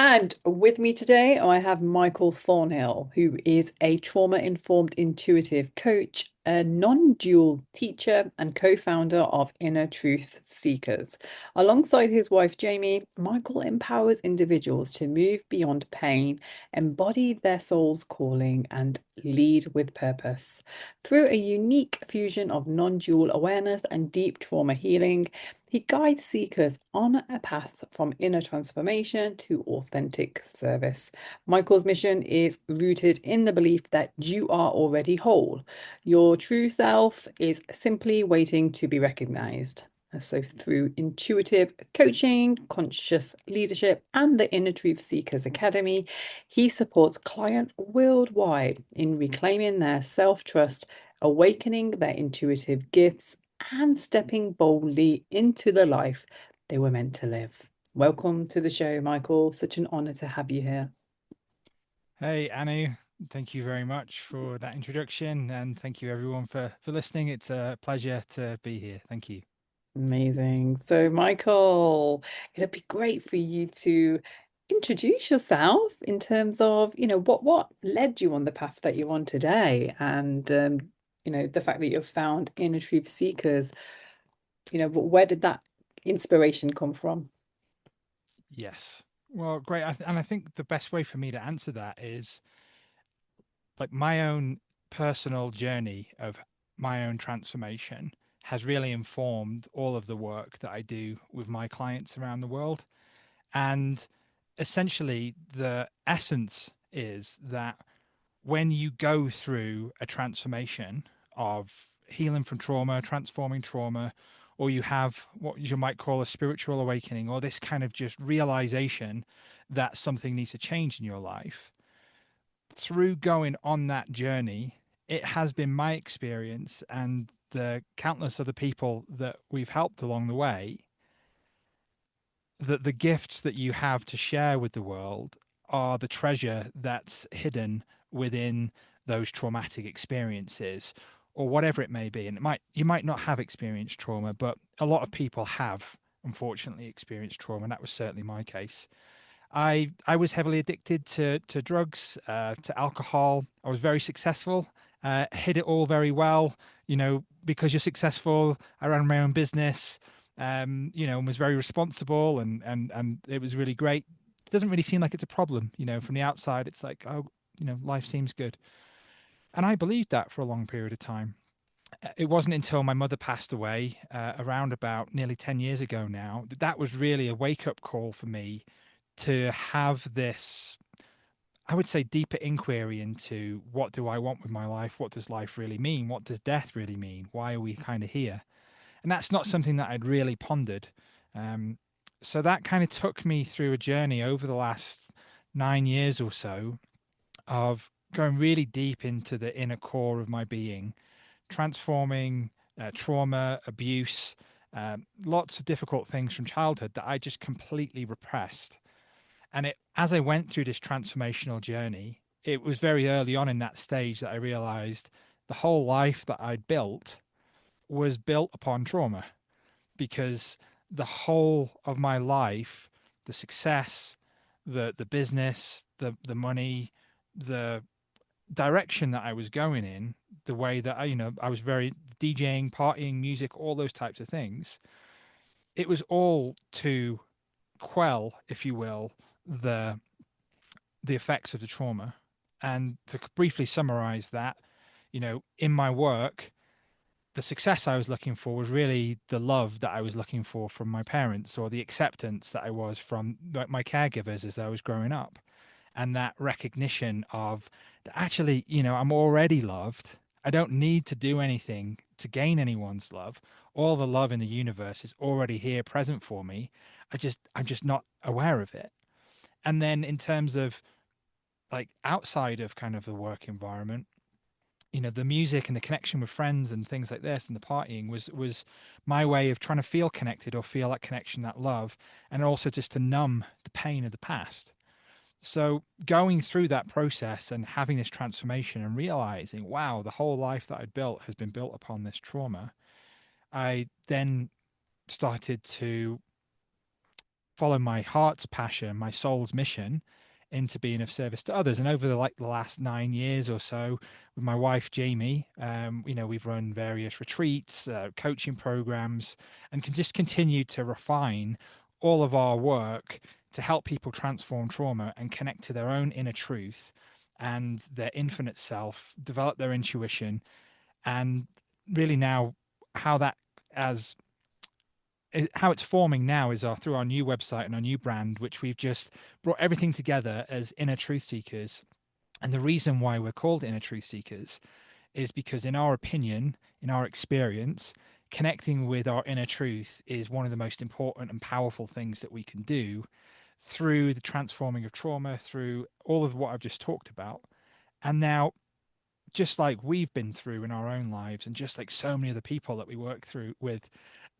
And with me today, I have Michael Thornhill, who is a trauma-informed intuitive coach, a non-dual teacher, and co-founder of Inner Truth Seekers. Alongside his wife, Jamie, Michael empowers individuals to move beyond pain, embody their soul's calling, and lead with purpose. Through a unique fusion of non-dual awareness and deep trauma healing, he guides seekers on a path from inner transformation to authentic service. Michael's mission is rooted in the belief that you are already whole. Your true self is simply waiting to be recognized. So, through intuitive coaching, conscious leadership, and the Inner Truth Seekers Academy, he supports clients worldwide in reclaiming their self trust, awakening their intuitive gifts, and stepping boldly into the life they were meant to live. Welcome to the show, Michael. Such an honor to have you here. Hey, Anu, thank you very much for that introduction, and thank you everyone for listening. It's a pleasure to be here. Thank you. Amazing. So, Michael, it'd be great for you to introduce yourself in terms of, what led you on the path that you're on today, and the fact that you've found Inner Truth Seekers. Where did that inspiration come from? Yes. Well, great. And I think the best way for me to answer that is like my own personal journey of my own transformation has really informed all of the work that I do with my clients around the world. And essentially, the essence is that when you go through a transformation of healing from trauma, transforming trauma, or you have what you might call a spiritual awakening, or this kind of just realization that something needs to change in your life, through going on that journey, it has been my experience and the countless other people that we've helped along the way that the gifts that you have to share with the world are the treasure that's hidden within those traumatic experiences or whatever it may be. And you might not have experienced trauma, but a lot of people have unfortunately experienced trauma, and that was certainly my case. I was heavily addicted to drugs, to alcohol. I was very successful, hid it all very well. Because you're successful, I ran my own business, and was very responsible, and it was really great. It doesn't really seem like it's a problem, from the outside. It's like, oh, life seems good, and I believed that for a long period of time. It wasn't until my mother passed away, around about nearly 10 years ago now, that was really a wake up call for me to have this, I would say, deeper inquiry into what do I want with my life? What does life really mean? What does death really mean? Why are we kind of here? And that's not something that I'd really pondered. Um, so that kind of took me through a journey over the last 9 years or so of going really deep into the inner core of my being, transforming trauma, abuse, lots of difficult things from childhood that I just completely repressed. And as I went through this transformational journey, it was very early on in that stage that I realized the whole life that I'd built was built upon trauma, because the whole of my life, the success, the business, the money, the direction that I was going in, the way that I was very DJing, partying, music, all those types of things, it was all to quell, if you will, the the effects of the trauma. And to briefly summarize that, in my work, the success I was looking for was really the love that I was looking for from my parents, or the acceptance that I was from my caregivers as I was growing up. And that recognition of actually, I'm already loved. I don't need to do anything to gain anyone's love. All the love in the universe is already here present for me. I'm just not aware of it. And then in terms of like outside of kind of the work environment, the music and the connection with friends and things like this and the partying was my way of trying to feel connected or feel that connection, that love, and also just to numb the pain of the past. So going through that process and having this transformation and realizing, wow, the whole life that I'd built has been built upon this trauma, I then started to follow my heart's passion, my soul's mission into being of service to others. And over the last 9 years or so, with my wife Jamie, we've run various retreats, coaching programs, and can just continue to refine all of our work to help people transform trauma and connect to their own inner truth and their infinite self, develop their intuition, and really now how that as how it's forming now is through our new website and our new brand, which we've just brought everything together as inner truth seekers. And the reason why we're called inner truth seekers is because, in our opinion, in our experience, connecting with our inner truth is one of the most important and powerful things that we can do through the transforming of trauma, through all of what I've just talked about. And now, just like we've been through in our own lives, and just like so many other people that we work through with,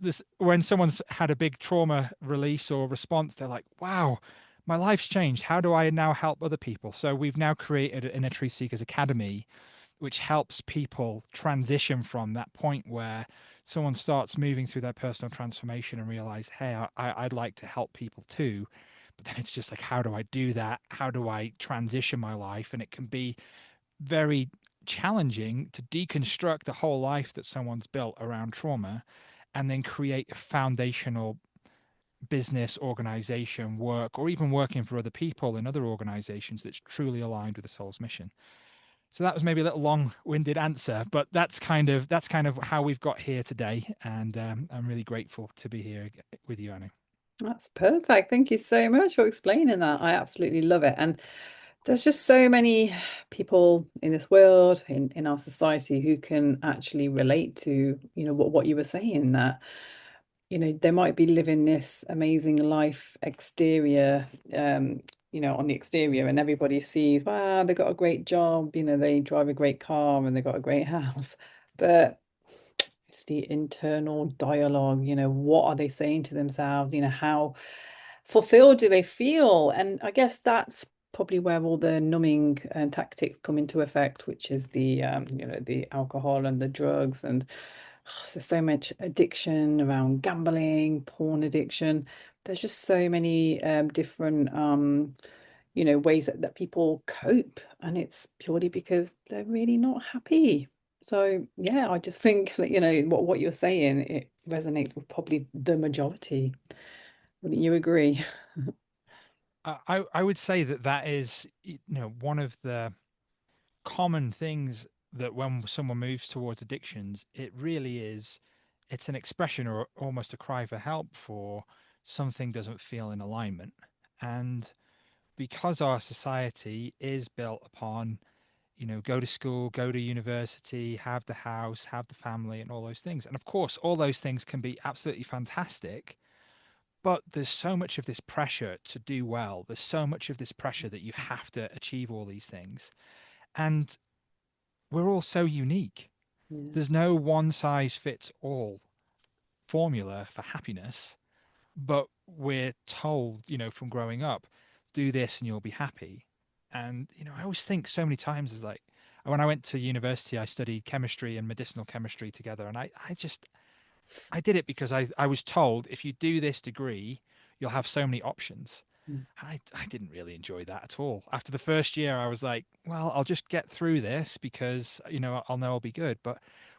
this when someone's had a big trauma release or response, they're like, wow, my life's changed. How do I now help other people? So we've now created an Inner Truth Seekers Academy, which helps people transition from that point where someone starts moving through their personal transformation and realize, hey, I'd like to help people too. But then it's just like, how do I do that? How do I transition my life? And it can be very challenging to deconstruct the whole life that someone's built around trauma and then create a foundational business organization work or even working for other people in other organizations that's truly aligned with the soul's mission. So that was maybe a little long-winded answer, but that's kind of how we've got here today, and I'm really grateful to be here with you, Anu. That's perfect. Thank you so much for explaining that. I absolutely love it. And there's just so many people in this world, in our society, who can actually relate to, what you were saying, that, they might be living this amazing life exterior, on the exterior, and everybody sees, wow, they got a great job, they drive a great car and they got a great house. But it's the internal dialogue, what are they saying to themselves? How fulfilled do they feel? And I guess that's probably where all the numbing tactics come into effect, which is the alcohol and the drugs. And there's so much addiction around gambling, porn addiction. There's just so many different ways that people cope, and it's purely because they're really not happy. So yeah, I just think that, what you're saying, it resonates with probably the majority. Wouldn't you agree? I would say that that is, one of the common things that when someone moves towards addictions, it really is, it's an expression or almost a cry for help for something doesn't feel in alignment. And because our society is built upon, go to school, go to university, have the house, have the family, and all those things. And of course, all those things can be absolutely fantastic. But there's so much of this pressure to do well. There's so much of this pressure that you have to achieve all these things. And we're all so unique. Yeah. There's no one size fits all formula for happiness, but we're told, from growing up, do this and you'll be happy. And, I always think so many times is like, when I went to university, I studied chemistry and medicinal chemistry together. And I did it because I was told if you do this degree, you'll have so many options. Mm, I didn't really enjoy that at all. After the first year, I was like, well, I'll just get through this because, I'll know I'll be good. But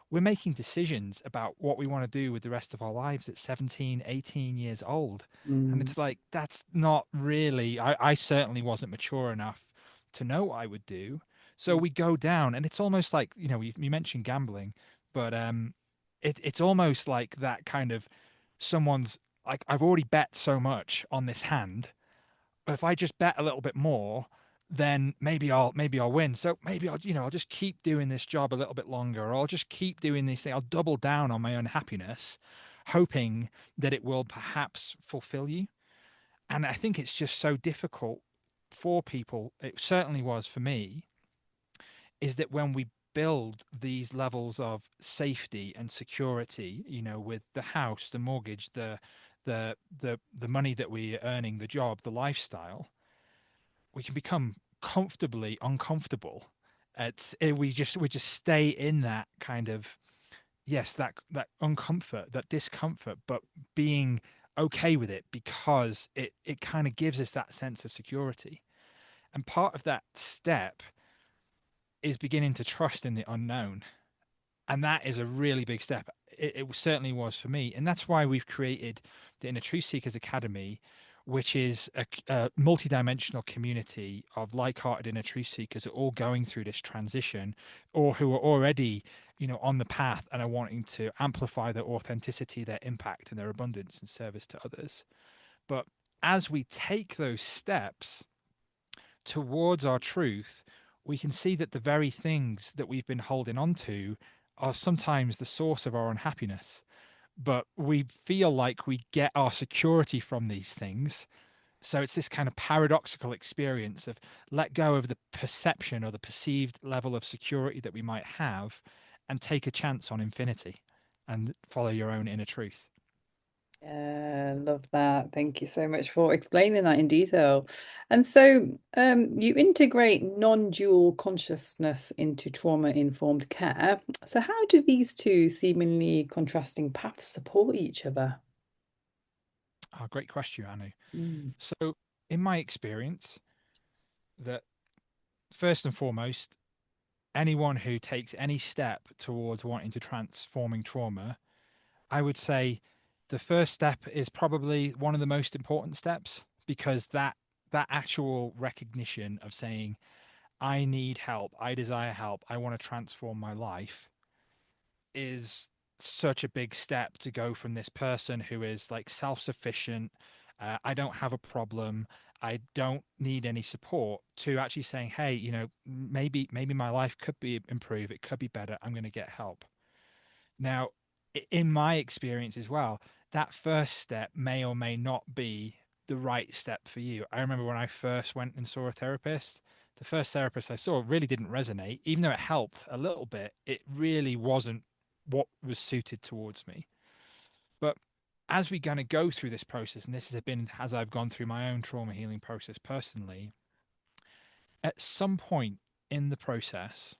we're making decisions about what we want to do with the rest of our lives at 17, 18 years old. And mm, it's like, that's not really, I certainly wasn't mature enough to know what I would do. So mm, we go down, and it's almost like, you mentioned gambling, but it's almost like that kind of someone's like, I've already bet so much on this hand, if I just bet a little bit more, then maybe I'll win. So maybe I'll just keep doing this job a little bit longer, or I'll just keep doing these things. I'll double down on my own happiness, hoping that it will perhaps fulfill you. And I think it's just so difficult for people. It certainly was for me, is that when we build these levels of safety and security, with the house, the mortgage, the money that we're earning, the job, the lifestyle, we can become comfortably uncomfortable. We just stay in that kind of, yes, that uncomfort, that discomfort, but being okay with it because it kind of gives us that sense of security. And part of that step is beginning to trust in the unknown. And that is a really big step. It certainly was for me. And that's why we've created the Inner Truth Seekers Academy, which is a multi-dimensional community of like-hearted inner truth seekers who are all going through this transition, or who are already, on the path and are wanting to amplify their authenticity, their impact, and their abundance and service to others. But as we take those steps towards our truth, we can see that the very things that we've been holding on to are sometimes the source of our unhappiness. But we feel like we get our security from these things. So it's this kind of paradoxical experience of let go of the perception or the perceived level of security that we might have and take a chance on infinity and follow your own inner truth. Yeah, love that. Thank you so much for explaining that in detail. And so, you integrate non-dual consciousness into trauma-informed care. So, how do these two seemingly contrasting paths support each other? Oh, great question, Anu. Mm. So, in my experience, that first and foremost, anyone who takes any step towards wanting to transforming trauma, I would say the first step is probably one of the most important steps because that actual recognition of saying I need help, I desire help, I want to transform my life is such a big step to go from this person who is like self-sufficient, I don't have a problem, I don't need any support, to actually saying, hey, maybe my life could be improved, it could be better, I'm going to get help. Now, in my experience as well, that first step may or may not be the right step for you. I remember when I first went and saw a therapist, the first therapist I saw really didn't resonate. Even though it helped a little bit, it really wasn't what was suited towards me. But as we're going to go through this process, and this has been as I've gone through my own trauma healing process personally, at some point in the process,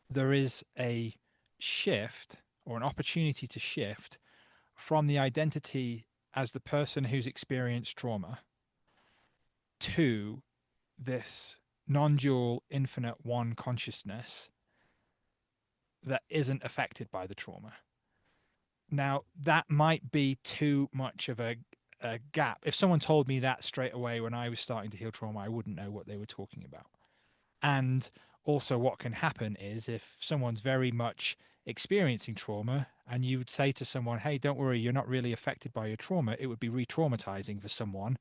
there is a shift or an opportunity to shift from the identity as the person who's experienced trauma to this non dual, infinite one consciousness that isn't affected by the trauma. Now, that might be too much of a gap. If someone told me that straight away when I was starting to heal trauma, I wouldn't know what they were talking about. And also, what can happen is if someone's very much experiencing trauma and you would say to someone, hey, don't worry, you're not really affected by your trauma, it would be re traumatizing for someone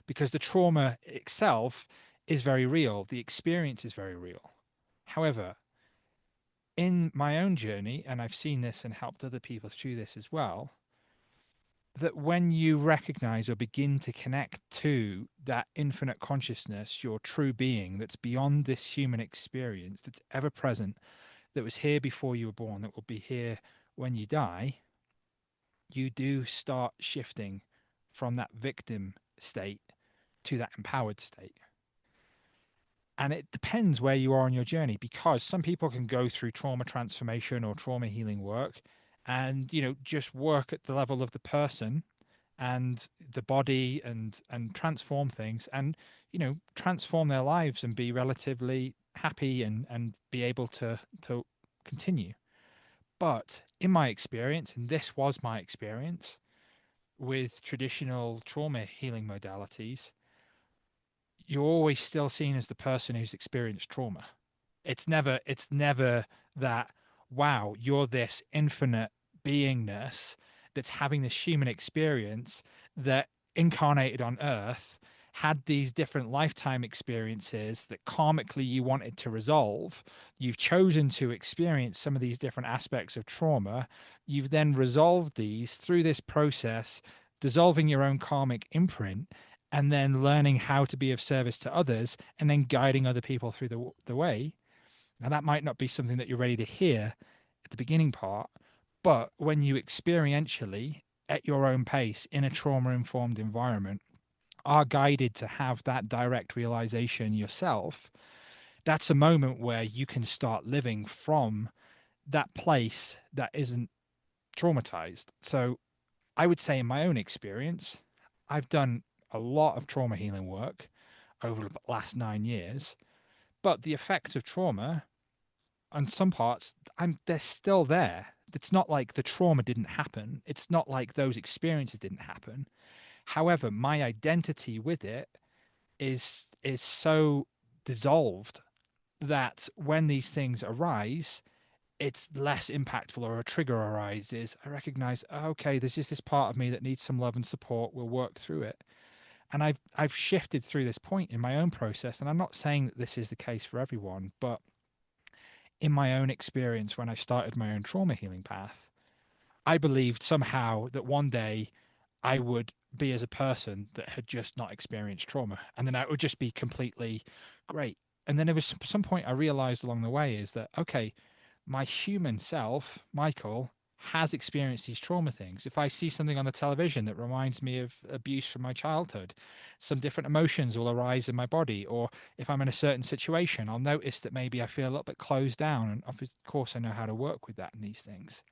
because the trauma itself is very real. The experience is very real. However, in my own journey, and I've seen this and helped other people through this as well, that when you recognize or begin to connect to that infinite consciousness, your true being that's beyond this human experience, that's ever present, that was here before you were born, that will be here when you die, you do start shifting from that victim state to that empowered state. And it depends where you are on your journey because some people can go through trauma transformation or trauma healing work and just work at the level of the person and the body and transform things and transform their lives and be relatively happy and be able to continue. But in my experience, and this was my experience with traditional trauma healing modalities, you're always still seen as the person who's experienced trauma. It's never that, wow, you're this infinite beingness that's having this human experience that incarnated on earth, had these different lifetime experiences that karmically you wanted to resolve. You've chosen to experience some of these different aspects of trauma. You've then resolved these through this process, dissolving your own karmic imprint, and then learning how to be of service to others, and then guiding other people through the way. Now, that might not be something that you're ready to hear at the beginning part, but when you experientially, at your own pace, in a trauma informed environment, are guided to have that direct realization yourself, that's a moment where you can start living from that place that isn't traumatized. So, I would say, in my own experience, I've done a lot of trauma healing work over the last 9 years, but the effects of trauma on some parts, they're still there. It's not like the trauma didn't happen. It's not like those experiences didn't happen. However, my identity with it is so dissolved that when these things arise, it's less impactful, or a trigger arises, I recognize, oh, okay, there's just this part of me that needs some love and support. We'll work through it. And I've shifted through this point in my own process. And I'm not saying that this is the case for everyone, but in my own experience, when I started my own trauma healing path, I believed somehow that one day I would be as a person that had just not experienced trauma. And then I would just be completely great. And then there was some point I realized along the way is that, okay, my human self, Michael, has experienced these trauma things. If I see something on the television that reminds me of abuse from my childhood, some different emotions will arise in my body. Or if I'm in a certain situation, I'll notice that maybe I feel a little bit closed down. And of course, I know how to work with that and these things.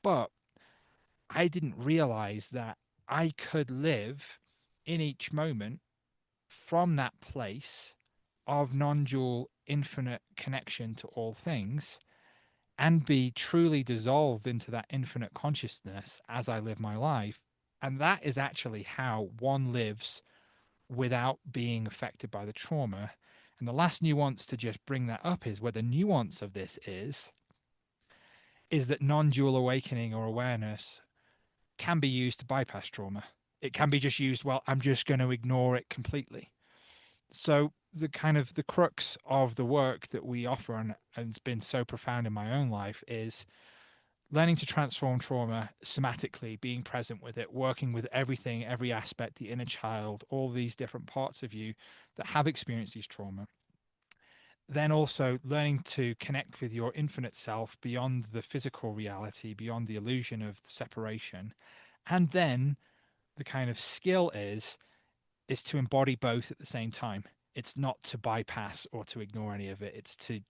But I didn't realize that I could live in each moment from that place of non dual infinite connection to all things and be truly dissolved into that infinite consciousness as I live my life. And that is actually how one lives without being affected by the trauma. And the last nuance to just bring that up is where the nuance of this is that non dual awakening or awareness can be used to bypass trauma. It can be just used, well, I'm just going to ignore it completely. So the kind of the crux of the work that we offer, and it's been so profound in my own life, is learning to transform trauma somatically, being present with it, working with everything, every aspect, the inner child, all these different parts of you that have experienced these trauma. Then also learning to connect with your infinite self beyond the physical reality, beyond the illusion of separation. And then the kind of skill is to embody both at the same time. It's not to bypass or to ignore any of it. It's to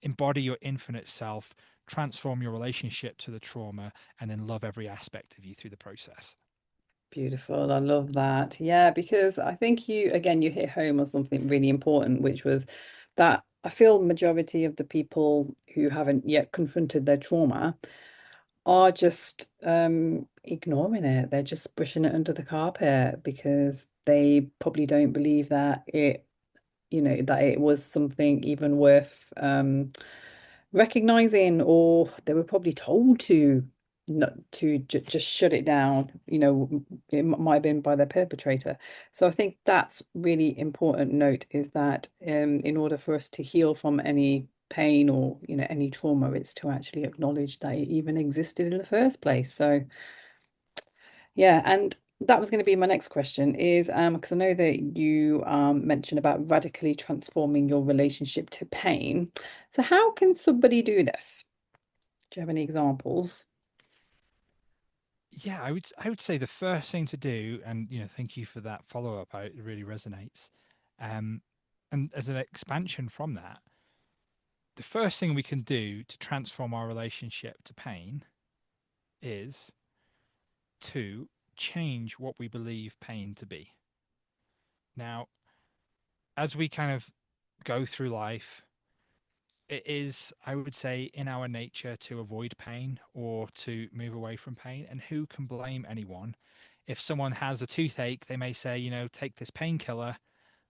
embody your infinite self, transform your relationship to the trauma, and then love every aspect of you through the process. Beautiful. I love that. Yeah, because I think again, you hit home on something really important, which was that I feel majority of the people who haven't yet confronted their trauma are just ignoring it. They're just brushing it under the carpet because they probably don't believe that that it was something even worth recognizing, or they were probably told to not to just shut it down. It might have been by their perpetrator. So I think that's really important note is that in order for us to heal from any pain or any trauma, it's to actually acknowledge that it even existed in the first place. So yeah, and that was going to be my next question is because I know that you mentioned about radically transforming your relationship to pain. So how can somebody do this? Do you have any examples? Yeah, I would say the first thing to do, and thank you for that follow up. It really resonates. Um, and as an expansion from that, the first thing we can do to transform our relationship to pain is to change what we believe pain to be. Now, as we kind of go through life, it is, I would say, in our nature to avoid pain or to move away from pain. And who can blame anyone? If someone has a toothache, they may say, take this painkiller.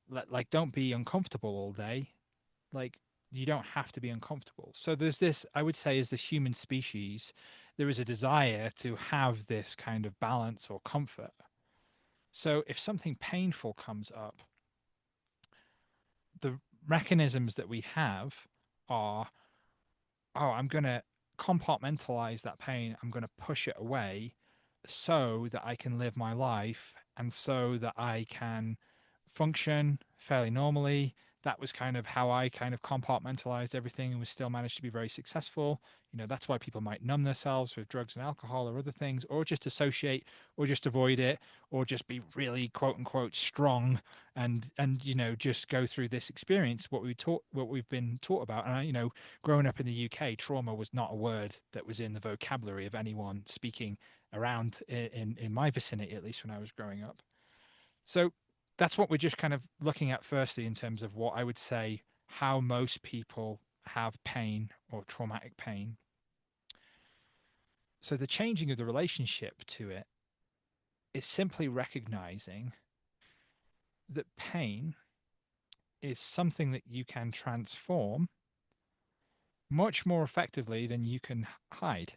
Like, don't be uncomfortable all day. Like, you don't have to be uncomfortable. So there's this, I would say, as the human species, there is a desire to have this kind of balance or comfort. So if something painful comes up, the mechanisms that we have are, oh, I'm going to compartmentalize that pain. I'm going to push it away so that I can live my life and so that I can function fairly normally. That was kind of how I kind of compartmentalized everything and was still managed to be very successful. That's why people might numb themselves with drugs and alcohol or other things, or just associate, or just avoid it, or just be really quote unquote strong and just go through this experience. What we've been taught about, and growing up in the UK, trauma was not a word that was in the vocabulary of anyone speaking around in my vicinity, at least when I was growing up. So that's what we're just kind of looking at firstly in terms of what I would say how most people have pain or traumatic pain. So the changing of the relationship to it is simply recognizing that pain is something that you can transform much more effectively than you can hide.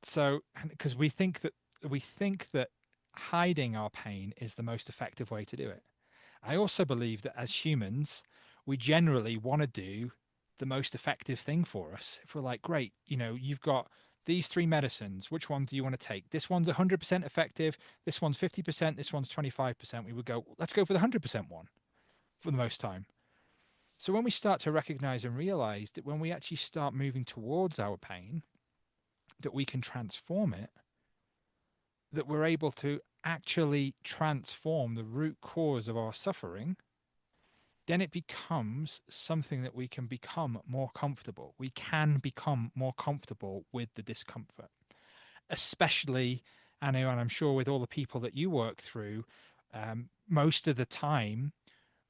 So, because we think that hiding our pain is the most effective way to do it. I also believe that as humans, we generally want to do the most effective thing for us. If we're like, great, you've got these three medicines, which one do you want to take? This one's 100% effective, this one's 50%, this one's 25%. We would go, let's go for the 100% one for the most time. So when we start to recognize and realize that when we actually start moving towards our pain, that we can transform it, that we're able to actually transform the root cause of our suffering, then it becomes something that we can become more comfortable. We can become more comfortable with the discomfort, especially, I know, and I'm sure with all the people that you work through, most of the time,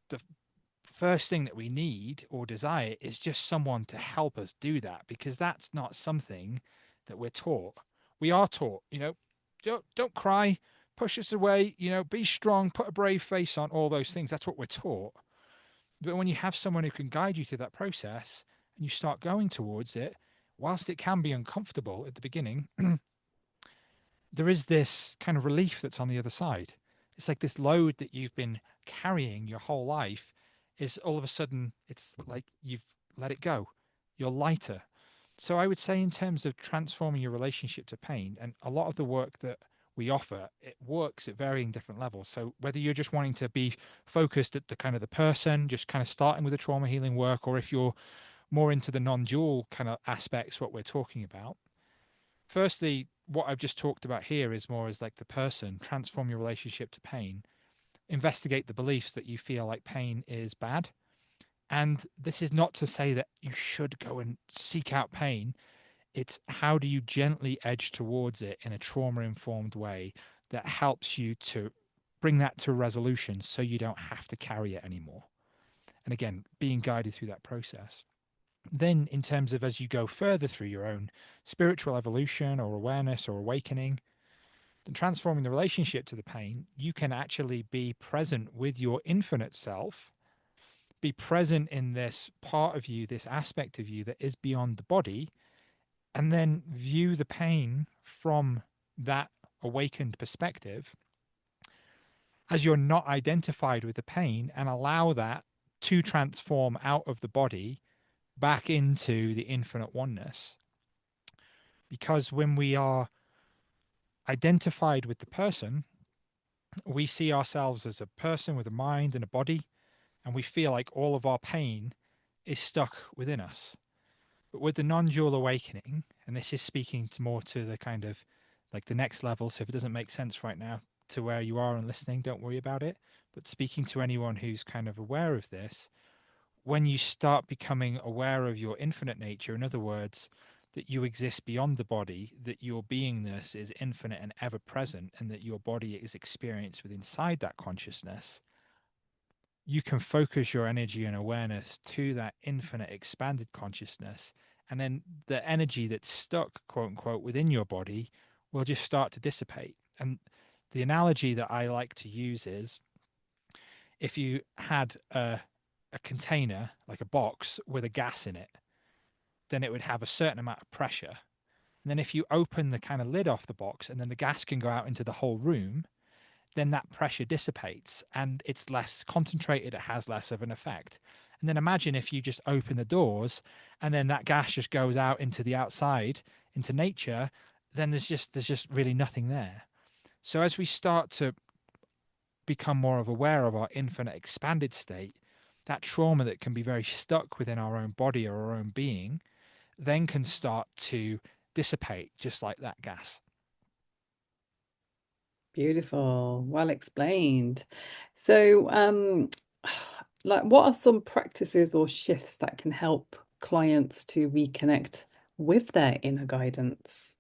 the first thing that we need or desire is just someone to help us do that, because that's not something that we're taught. We are taught, don't cry, push us away, be strong, put a brave face on, all those things. That's what we're taught. But when you have someone who can guide you through that process and you start going towards it, whilst it can be uncomfortable at the beginning, there is this kind of relief that's on the other side. It's like this load that you've been carrying your whole life is all of a sudden, it's like you've let it go. You're lighter. So I would say, in terms of transforming your relationship to pain, and a lot of the work that we offer, it works at varying different levels. So whether you're just wanting to be focused at the kind of the person, just kind of starting with the trauma healing work, or if you're more into the non-dual kind of aspects, what we're talking about. Firstly, what I've just talked about here is more as like the person, transform your relationship to pain, investigate the beliefs that you feel like pain is bad. And this is not to say that you should go and seek out pain. It's how do you gently edge towards it in a trauma informed way that helps you to bring that to resolution so you don't have to carry it anymore. And again, being guided through that process. Then, in terms of as you go further through your own spiritual evolution or awareness or awakening, then transforming the relationship to the pain, you can actually be present with your infinite self, be present in this part of you, this aspect of you that is beyond the body, and then view the pain from that awakened perspective as you're not identified with the pain, and allow that to transform out of the body back into the infinite oneness. Because when we are identified with the person, we see ourselves as a person with a mind and a body, and we feel like all of our pain is stuck within us. But with the non-dual awakening, and this is speaking to more to the kind of like the next level, so if it doesn't make sense right now to where you are and listening, don't worry about it. But speaking to anyone who's kind of aware of this, when you start becoming aware of your infinite nature, in other words, that you exist beyond the body, that your beingness is infinite and ever present, and that your body is experienced with inside that consciousness, you can focus your energy and awareness to that infinite expanded consciousness. And then the energy that's stuck, quote unquote, within your body will just start to dissipate. And the analogy that I like to use is if you had a container, like a box with a gas in it, then it would have a certain amount of pressure. And then if you open the kind of lid off the box and then the gas can go out into the whole room, then that pressure dissipates and it's less concentrated, it has less of an effect. And then imagine if you just open the doors and then that gas just goes out into the outside, into nature, then there's just really nothing there. So as we start to become more of aware of our infinite expanded state, that trauma that can be very stuck within our own body or our own being then can start to dissipate just like that gas. Beautiful, well explained. So, like, what are some practices or shifts that can help clients to reconnect with their inner guidance?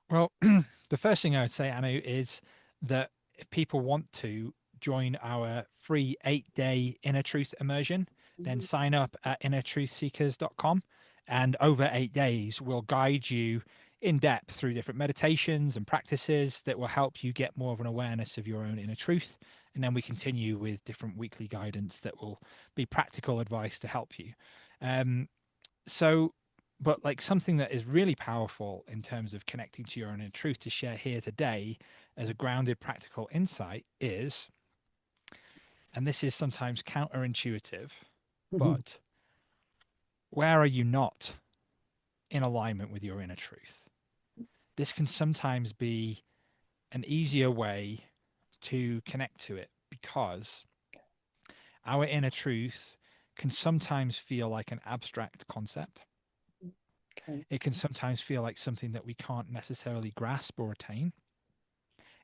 Well, the first thing I would say, Anu, is that if people want to join our free 8-day inner truth immersion, then Mhm. sign up at innertruthseekers.com. And over 8 days, we'll guide you in depth through different meditations and practices that will help you get more of an awareness of your own inner truth. And then we continue with different weekly guidance that will be practical advice to help you. Um, so but like something that is really powerful in terms of connecting to your own inner truth to share here today as a grounded practical insight is, and this is sometimes counterintuitive, Mhm. but where are you not in alignment with your inner truth? This can sometimes be an easier way to connect to it because our inner truth can sometimes feel like an abstract concept. Okay. It can sometimes feel like something that we can't necessarily grasp or attain.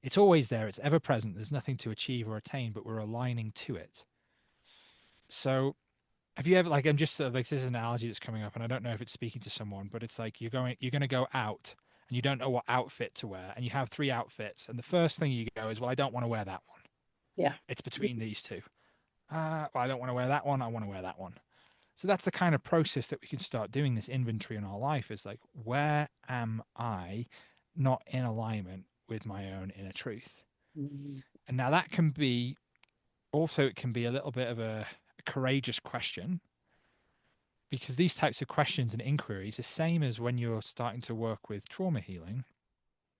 It's always there, it's ever present. There's nothing to achieve or attain, but we're aligning to it. So, have you ever, like, I'm just like, this is an analogy that's coming up, and I don't know if it's speaking to someone, but it's like you're going to go out and you don't know what outfit to wear, and you have three outfits. And the first thing you go is, well, I don't want to wear that one. Yeah. It's between these two. Well, I don't want to wear that one. I want to wear that one. So that's the kind of process that we can start doing this inventory in our life is like, where am I not in alignment with my own inner truth? Mhm. And now that can be also, it can be a little bit of a courageous question because these types of questions and inquiries, the same as when you're starting to work with trauma healing,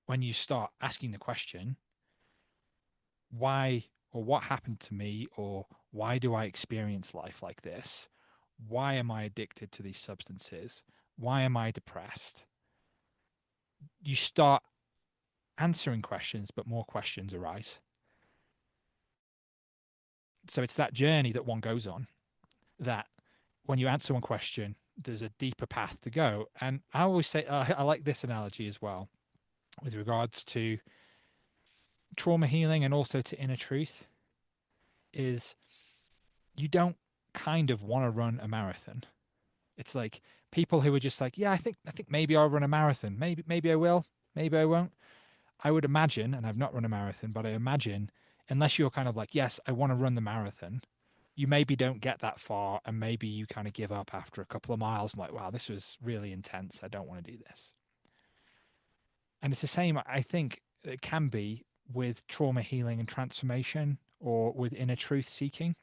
when you start asking the question, why or what happened to me, or why do I experience life like this? Why am I addicted to these substances? Why am I depressed? You start answering questions, but more questions arise. So it's that journey that one goes on that when you answer one question, there's a deeper path to go. And I always say, I like this analogy as well with regards to trauma healing and also to inner truth is you don't kind of want to run a marathon. It's like people who are just like, yeah, I think maybe I'll run a marathon. Maybe I will, maybe I won't. I would imagine, and I've not run a marathon, but I imagine unless you're kind of like, yes, I want to run the marathon, you maybe don't get that far and maybe you kind of give up after a couple of miles and like, wow, this was really intense. I don't want to do this. And it's the same, I think it can be with trauma healing and transformation or with inner truth seeking.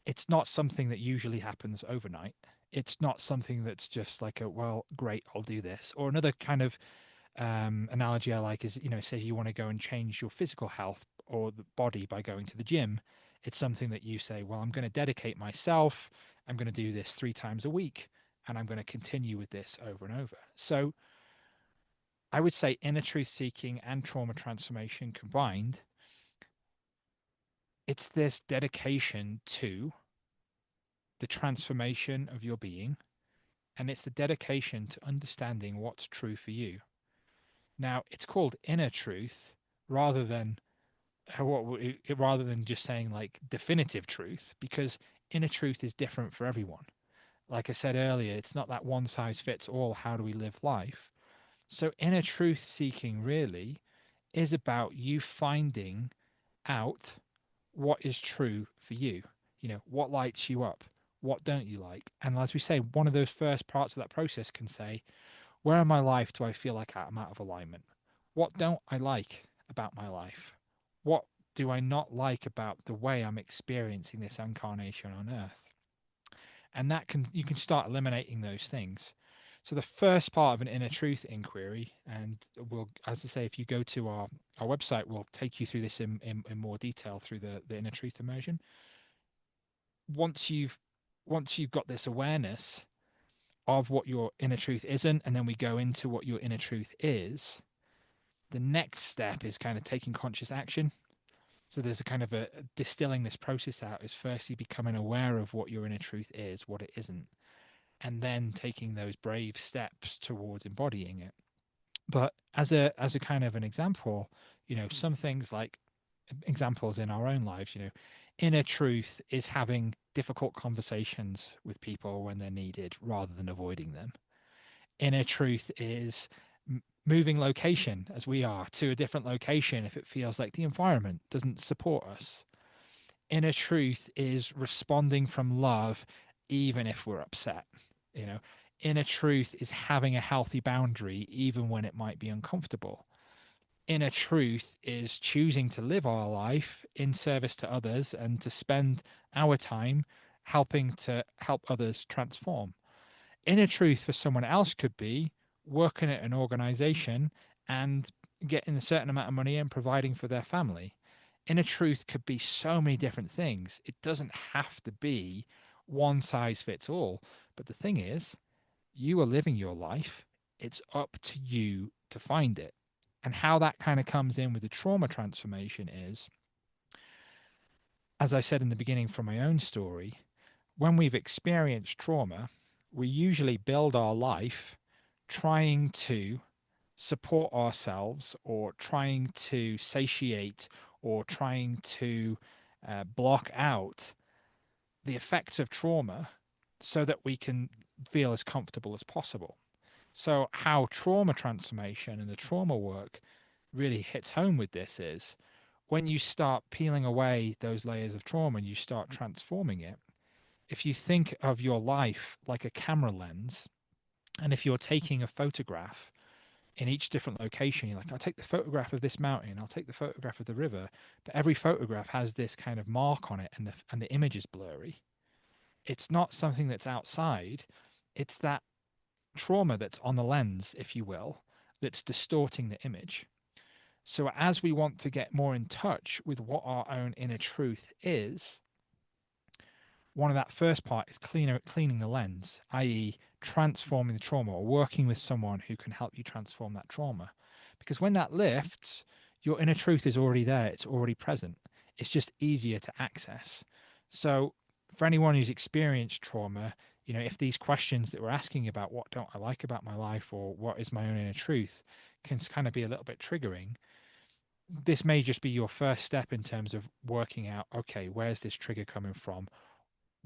It's not something that usually happens overnight. It's not something that's just like a, well, great, I'll do this. Or another kind of analogy I like is, say you want to go and change your physical health or the body by going to the gym. It's something that you say, well, I'm going to dedicate myself. I'm going to do this 3 times a week, and I'm going to continue with this over and over. So I would say inner truth seeking and trauma transformation combined, it's this dedication to the transformation of your being, and it's the dedication to understanding what's true for you. Now, it's called inner truth rather than rather than just saying like definitive truth, because inner truth is different for everyone. Like I said earlier, it's not that one size fits all. How do we live life? So, inner truth seeking really is about you finding out what is true for you. What lights you up, what don't you like? And as we say, one of those first parts of that process can say, where in my life do I feel like I'm out of alignment? What don't I like about my life? What do I not like about the way I'm experiencing this incarnation on earth? And that can you can start eliminating those things. So the first part of an inner truth inquiry, and we'll, as I say, if you go to our website, we'll take you through this in more detail through the inner truth immersion. Once you've got this awareness of what your inner truth isn't, and then we go into what your inner truth is, the next step is kind of taking conscious action. So there's a kind of a distilling this process out is firstly becoming aware of what your inner truth is, what it isn't, and then taking those brave steps towards embodying it. But as a kind of an example, some things like examples in our own lives, inner truth is having difficult conversations with people when they're needed rather than avoiding them. Inner truth is moving location as we are to a different location if it feels like the environment doesn't support us. Inner truth is responding from love even if we're upset. You know, inner truth is having a healthy boundary even when it might be uncomfortable. Inner truth is choosing to live our life in service to others and to spend our time helping to help others transform. Inner truth for someone else could be working at an organization and getting a certain amount of money and providing for their family. Inner truth could be so many different things. It doesn't have to be one size fits all. But the thing is, you are living your life. It's up to you to find it. And how that kind of comes in with the trauma transformation is, as I said in the beginning from my own story, when we've experienced trauma, we usually build our life trying to support ourselves or trying to satiate or trying to block out the effects of trauma so that we can feel as comfortable as possible. So, how trauma transformation and the trauma work really hits home with this is when you start peeling away those layers of trauma and you start transforming it. If you think of your life like a camera lens, and if you're taking a photograph in each different location, you're like, I'll take the photograph of this mountain, I'll take the photograph of the river, but every photograph has this kind of mark on it, and the image is blurry. It's not something that's outside; it's that trauma that's on the lens, if you will, that's distorting the image. So, as we want to get more in touch with what our own inner truth is, one of that first part is cleaning the lens, i.e., transforming the trauma or working with someone who can help you transform that trauma. Because when that lifts, your inner truth is already there, it's already present. It's just easier to access. So, for anyone who's experienced trauma, if these questions that we're asking about what don't I like about my life or what is my own inner truth can kind of be a little bit triggering, this may just be your first step in terms of working out, okay, where's this trigger coming from?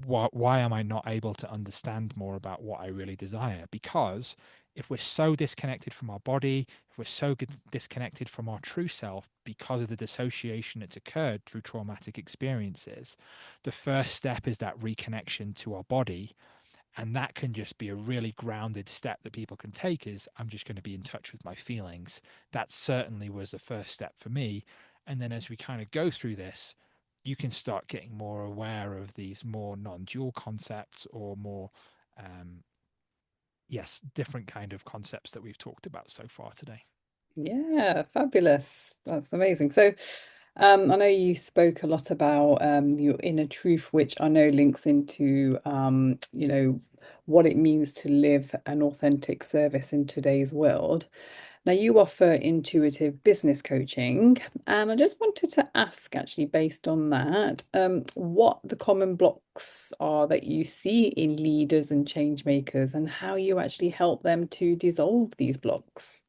Why am I not able to understand more about what I really desire? Because if we're so disconnected from our body, if we're so disconnected from our true self because of the dissociation that's occurred through traumatic experiences, the first step is that reconnection to our body. And that can just be a really grounded step that people can take is I'm just going to be in touch with my feelings. That certainly was the first step for me. And then as we kind of go through this, you can start getting more aware of these more non-dual concepts or more yes, different kind of concepts that we've talked about so far today. Yeah, fabulous. That's amazing. So, I know you spoke a lot about your inner truth, which I know links into what it means to live an authentic service in today's world. Now, you offer intuitive business coaching, and I just wanted to ask, actually, based on that, what the common blocks are that you see in leaders and change makers, and how you actually help them to dissolve these blocks.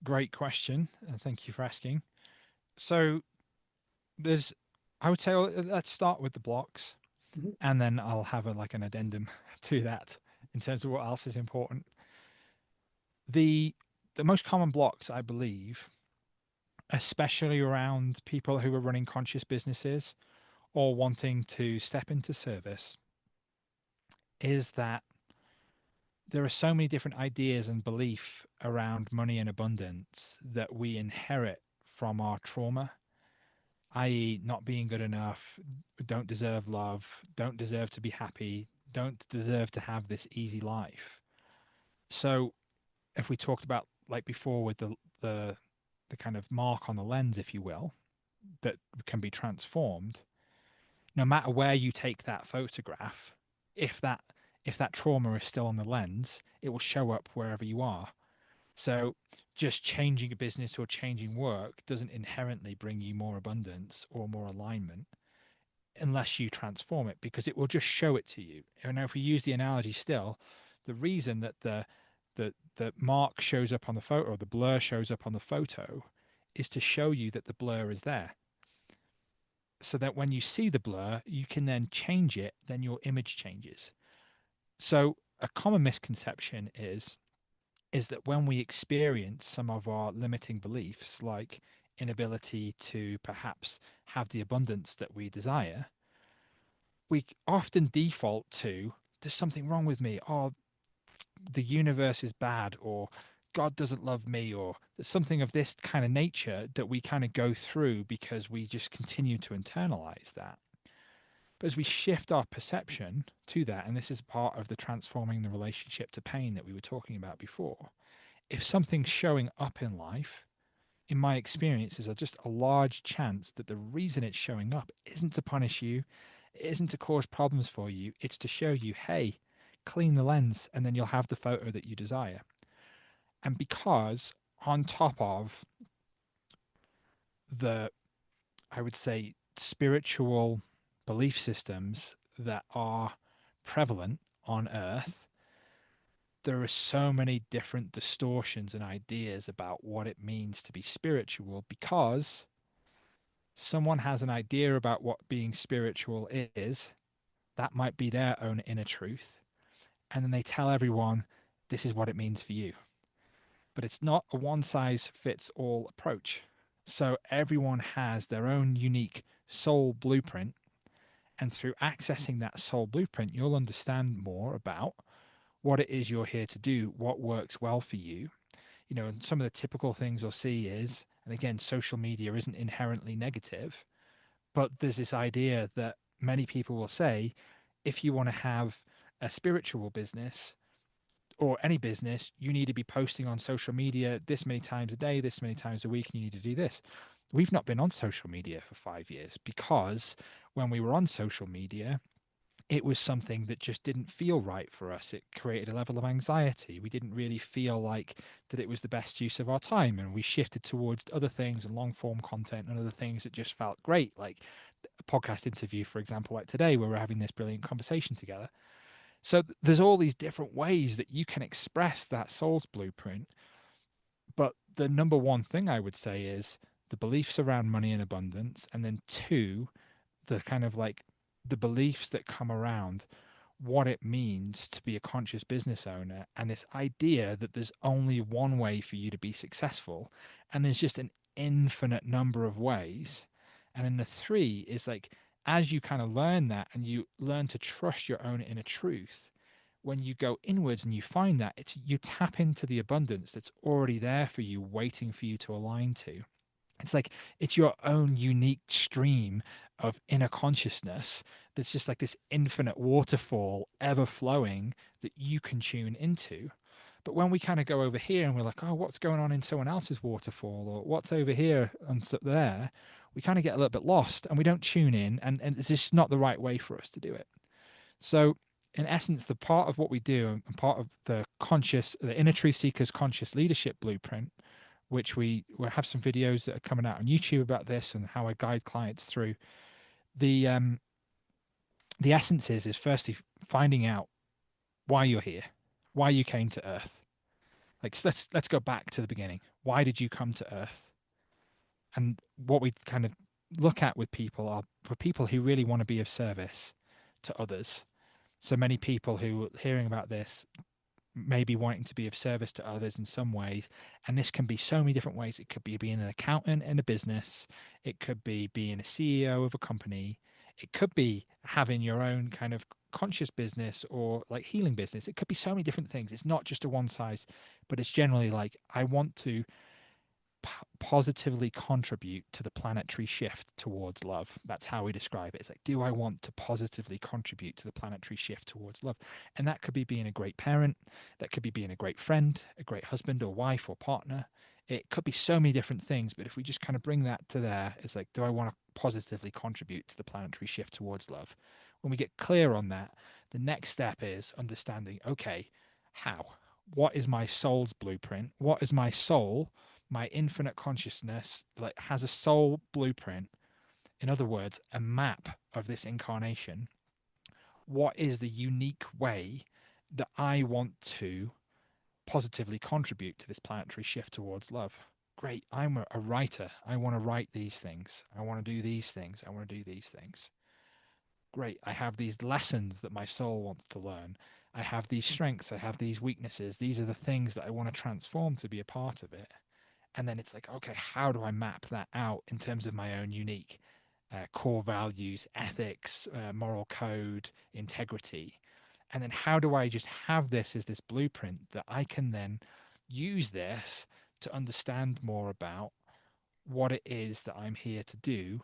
Great question, and thank you for asking. So there's, I would say, let's start with the blocks, Mhm. and then I'll have like an addendum to that in terms of what else is important. The the most common blocks, I believe, especially around people who are running conscious businesses or wanting to step into service, is that there are so many different ideas and belief around money and abundance that we inherit from our trauma, i.e., not being good enough, don't deserve love, don't deserve to be happy, don't deserve to have this easy life. So, if we talked about like before with the kind of mark on the lens, if you will, that can be transformed, no matter where you take that photograph, if that if that trauma is still on the lens, it will show up wherever you are. So just changing a business or changing work doesn't inherently bring you more abundance or more alignment unless you transform it because it will just show it to you. And if we use the analogy still, the reason that the mark shows up on the photo or the blur shows up on the photo is to show you that the blur is there so that when you see the blur, you can then change it, then your image changes. So, a common misconception is is that when we experience some of our limiting beliefs, like inability to perhaps have the abundance that we desire, we often default to there's something wrong with me, or the universe is bad, or God doesn't love me, or there's something of this kind of nature that we kind of go through because we just continue to internalize that. But as we shift our perception to that, and this is part of the transforming the relationship to pain that we were talking about before, if something's showing up in life, in my experience, is just a large chance that the reason it's showing up isn't to punish you, it isn't to cause problems for you, it's to show you, hey, clean the lens, and then you'll have the photo that you desire. And because on top of the, I would say, spiritual belief systems that are prevalent on Earth, there are so many different distortions and ideas about what it means to be spiritual because someone has an idea about what being spiritual is. That might be their own inner truth. And then they tell everyone, this is what it means for you. But it's not a one size fits all approach. So everyone has their own unique soul blueprint. And through accessing that soul blueprint, you'll understand more about what it is you're here to do, what works well for you. You know, and some of the typical things you'll see is, and again, social media isn't inherently negative, but there's this idea that many people will say, if you want to have a spiritual business, or any business, you need to be posting on social media this many times a day, this many times a week, and you need to do this. We've not been on social media for 5 years because when we were on social media, it was something that just didn't feel right for us. It created a level of anxiety. We didn't really feel like that it was the best use of our time. And we shifted towards other things and long form content and other things that just felt great, like a podcast interview, for example, like today, where we're having this brilliant conversation together. So there's all these different ways that you can express that soul's blueprint. But the number one thing I would say is the beliefs around money and abundance. And then two, the kind of like the beliefs that come around what it means to be a conscious business owner and this idea that there's only one way for you to be successful and there's just an infinite number of ways. And then the three is like, as you kind of learn that and you learn to trust your own inner truth, when you go inwards and you find that, it's you tap into the abundance that's already there for you, waiting for you to align to. It's like it's your own unique stream of inner consciousness that's just like this infinite waterfall ever flowing that you can tune into. But when we kind of go over here and we're like, oh, what's going on in someone else's waterfall or what's over here and so there, we kind of get a little bit lost and we don't tune in. And it's just not the right way for us to do it. So, in essence, the part of what we do and part of the inner truth seekers conscious leadership blueprint, which we will have some videos that are coming out on YouTube about this and how I guide clients through the the essence is firstly finding out why you're here, why you came to Earth. Like let's go back to the beginning. Why did you come to Earth? And what we kind of look at with people are for people who really want to be of service to others. So many people who are hearing about this maybe wanting to be of service to others in some ways. And this can be so many different ways. It could be being an accountant in a business, it could be being a CEO of a company, it could be having your own kind of conscious business or like healing business. It could be so many different things. It's not just a one size, but it's generally like, I want to positively contribute to the planetary shift towards love. That's how we describe it. It's like, do I want to positively contribute to the planetary shift towards love? And that could be being a great parent, that could be being a great friend, a great husband or wife or partner. It could be so many different things, but if we just kind of bring that to there, it's like, do I want to positively contribute to the planetary shift towards love? When we get clear on that, the next step is understanding, okay, how? What is my soul's blueprint? What is my soul, my infinite consciousness, like has a soul blueprint? In other words, a map of this incarnation. What is the unique way that I want to positively contribute to this planetary shift towards love? Great, I'm a writer. I want to write these things. I want to do these things. I want to do these things. Great, I have these lessons that my soul wants to learn. I have these strengths, I have these weaknesses. These are the things that I want to transform to be a part of it. And then it's like, okay, how do I map that out in terms of my own unique core values, ethics, moral code, integrity? And then how do I just have this as this blueprint that I can then use this to understand more about what it is that I'm here to do,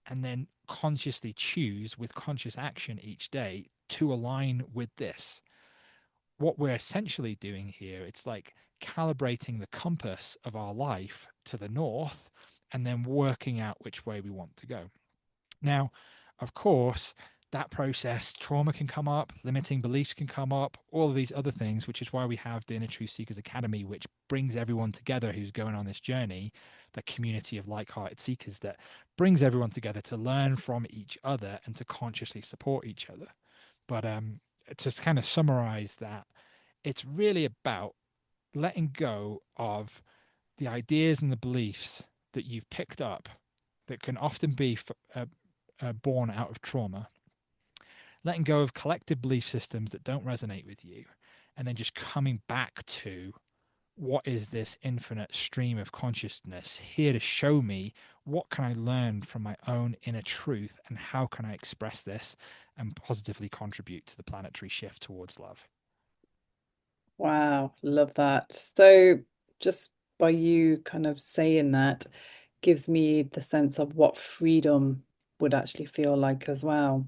and then consciously choose with conscious action each day to align with this. What we're essentially doing here, it's like calibrating the compass of our life to the north and then working out which way we want to go. Now, of course, that process, trauma can come up, limiting beliefs can come up, all of these other things, which is why we have the Inner Truth Seekers Academy, which brings everyone together who's going on this journey, the community of like hearted seekers that brings everyone together to learn from each other and to consciously support each other. But to kind of summarize that, it's really about letting go of the ideas and the beliefs that you've picked up that can often be born out of trauma, letting go of collective belief systems that don't resonate with you, and then just coming back to what is this infinite stream of consciousness here to show me what can I learn from my own inner truth and how can I express this and positively contribute to the planetary shift towards love. Wow, love that. So just by you kind of saying that gives me the sense of what freedom would actually feel like as well.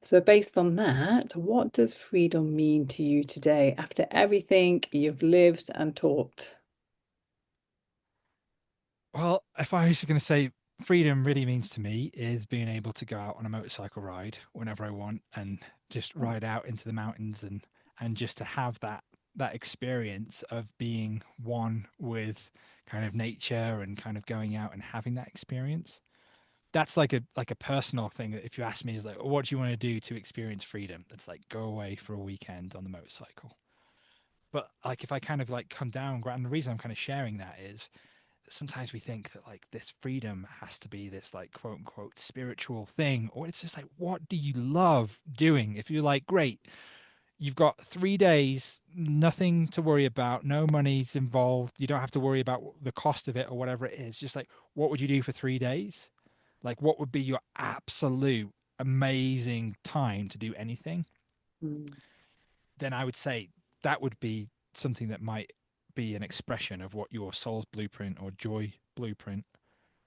So based on that, what does freedom mean to you today after everything you've lived and taught? Well, if I was going to say freedom really means to me is being able to go out on a motorcycle ride whenever I want and just ride out into the mountains and just to have that experience of being one with kind of nature and kind of going out and having that experience. That's like a personal thing that if you ask me is like, what do you want to do to experience freedom? It's like go away for a weekend on the motorcycle. But like if I kind of like come down, and the reason I'm kind of sharing that is sometimes we think that like this freedom has to be this like quote unquote spiritual thing, or it's just like what do you love doing? If you're like great, you've got 3 days, nothing to worry about, no money's involved, you don't have to worry about the cost of it or whatever it is, just like what would you do for 3 days? Like what would be your absolute amazing time to do anything? Mm, Then I would say that would be something that might be an expression of what your soul's blueprint or joy blueprint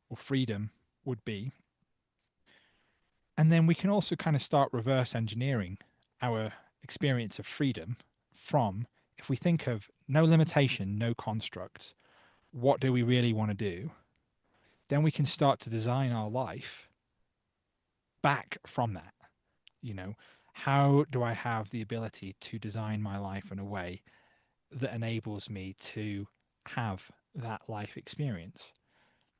or freedom would be. And then we can also kind of start reverse engineering our experience of freedom from if we think of no limitation, no constructs, what do we really want to do? Then we can start to design our life back from that. You know, how do I have the ability to design my life in a way that enables me to have that life experience?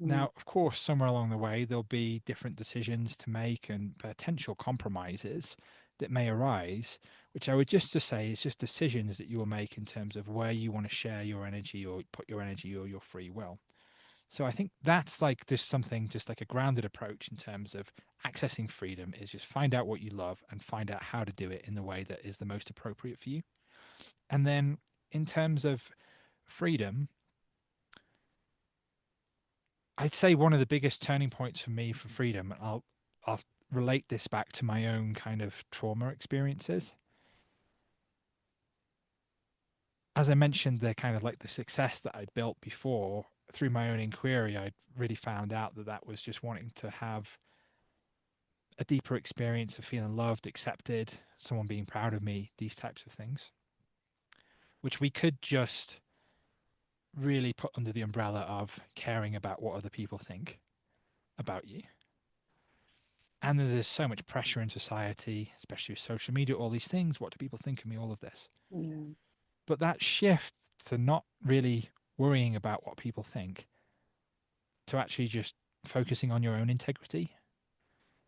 mm, Now, of course, somewhere along the way, there'll be different decisions to make and potential compromises that may arise, which I would just to say is just decisions that you will make in terms of where you want to share your energy or put your energy or your free will. So I think that's like just something, just like a grounded approach in terms of accessing freedom is just find out what you love and find out how to do it in the way that is the most appropriate for you. And then in terms of freedom, I'd say one of the biggest turning points for me for freedom, and I'll relate this back to my own kind of trauma experiences. As I mentioned, the kind of like the success that I'd built before through my own inquiry, I'd really found out that that was just wanting to have a deeper experience of feeling loved, accepted, someone being proud of me, these types of things, which we could just really put under the umbrella of caring about what other people think about you. And then there's so much pressure in society, especially with social media, all these things. What do people think of me? All of this. yeah. But that shift to not really worrying about what people think, to actually just focusing on your own integrity,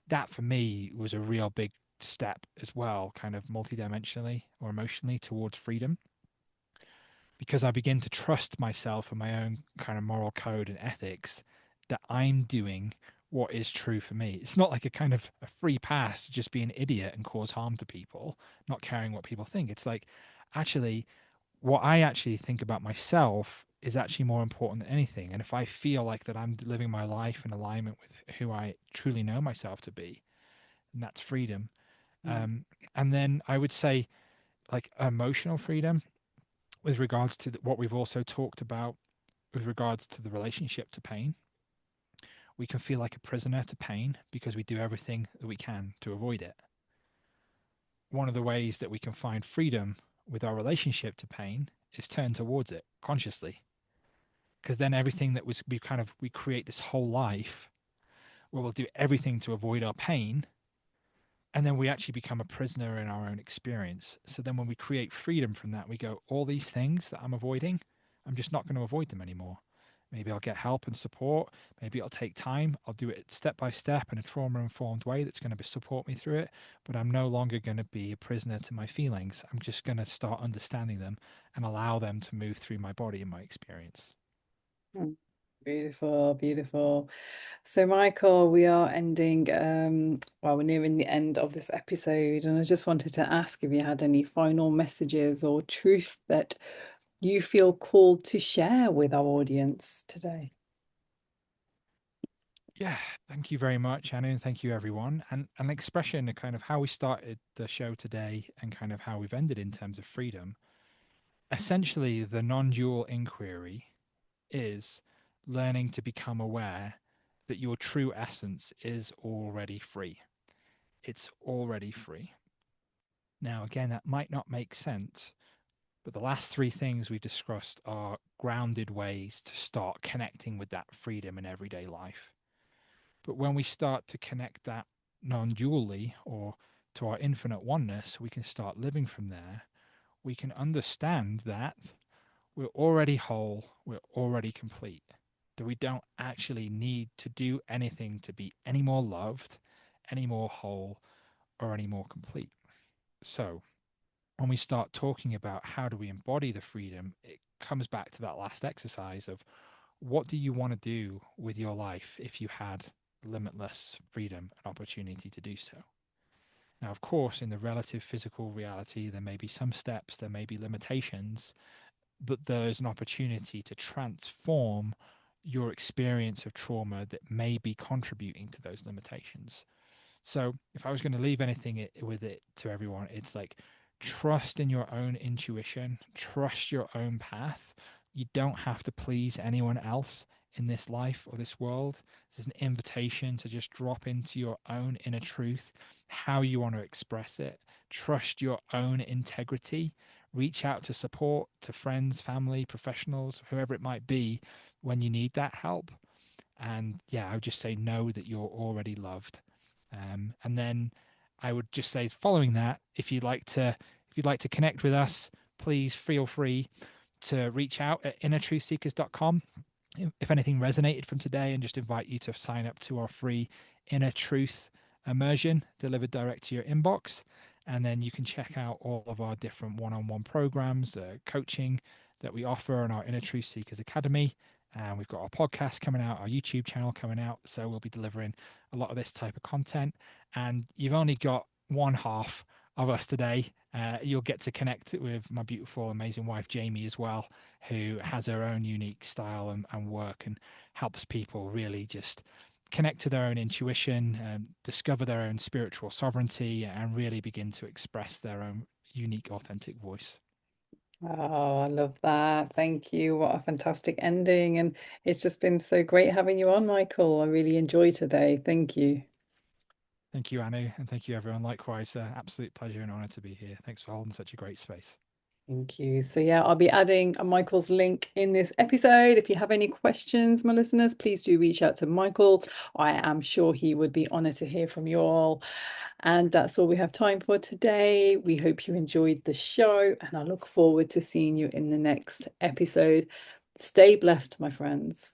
that for me was a real big step as well, kind of multidimensionally or emotionally towards freedom. Because I begin to trust myself and my own kind of moral code and ethics that I'm doing what is true for me. It's not like a kind of a free pass to just be an idiot and cause harm to people, not caring what people think. It's like, actually, what I actually think about myself is actually more important than anything. And if I feel like that I'm living my life in alignment with who I truly know myself to be, and that's freedom. Mm. Um, and then I would say, like, emotional freedom with regards to what we've also talked about with regards to the relationship to pain. We can feel like a prisoner to pain because we do everything that we can to avoid it. One of the ways that we can find freedom with our relationship to pain is turn towards it consciously, because then everything that was we create this whole life where we'll do everything to avoid our pain, and then we actually become a prisoner in our own experience. So then when we create freedom from that, we go, all these things that I'm avoiding, I'm just not going to avoid them anymore. Maybe I'll get help and support. Maybe it'll take time. I'll do it step by step in a trauma informed way that's going to support me through it. But I'm no longer going to be a prisoner to my feelings. I'm just going to start understanding them and allow them to move through my body and my experience. Mm. Beautiful, beautiful. So, Michael, we are ending, well, we're nearing the end of this episode, and I just wanted to ask if you had any final messages or truth that you feel called to share with our audience today. Yeah, thank you very much, Anna, and thank you everyone. And an expression of kind of how we started the show today and kind of how we've ended in terms of freedom. Essentially, the non-dual inquiry is learning to become aware that your true essence is already free. It's already free. Now, again, that might not make sense, but the last three things we've discussed are grounded ways to start connecting with that freedom in everyday life. But when we start to connect that non dually or to our infinite oneness, we can start living from there. We can understand that we're already whole, we're already complete, that we don't actually need to do anything to be any more loved, any more whole, or any more complete. So, when we start talking about how do we embody the freedom, it comes back to that last exercise of what do you want to do with your life if you had limitless freedom and opportunity to do so? Now, of course, in the relative physical reality, there may be some steps, there may be limitations, but there's an opportunity to transform your experience of trauma that may be contributing to those limitations. So, if I was going to leave anything with it to everyone, it's like trust in your own intuition, trust your own path. You don't have to please anyone else in this life or this world. There's an invitation to just drop into your own inner truth, how you want to express it. Trust your own integrity. Reach out to support, to friends, family, professionals, whoever it might be, when you need that help. And yeah, I would just say know that you're already loved. And then I would just say, following that, if you'd like to connect with us, please feel free to reach out at innertruthseekers.com. If anything resonated from today, and just invite you to sign up to our free Inner Truth immersion delivered direct to your inbox. And then you can check out all of our different one-on-one programs, coaching that we offer in our Inner Truth Seekers Academy. And we've got our podcast coming out, our YouTube channel coming out. So we'll be delivering a lot of this type of content. And you've only got one half of us today. You'll get to connect with my beautiful, amazing wife, Jamie, as well, who has her own unique style and work and helps people really just connect to their own intuition, discover their own spiritual sovereignty, and really begin to express their own unique, authentic voice. Oh, I love that. Thank you. What a fantastic ending. And it's just been so great having you on, Michael. I really enjoyed today. Thank you. Thank you, Anu, and thank you, everyone. Likewise, absolute pleasure and honor to be here. Thanks for holding such a great space. Thank you. So, yeah, I'll be adding Michael's link in this episode. If you have any questions, my listeners, please do reach out to Michael. I am sure he would be honored to hear from you all. And that's all we have time for today. We hope you enjoyed the show, and I look forward to seeing you in the next episode. Stay blessed, my friends.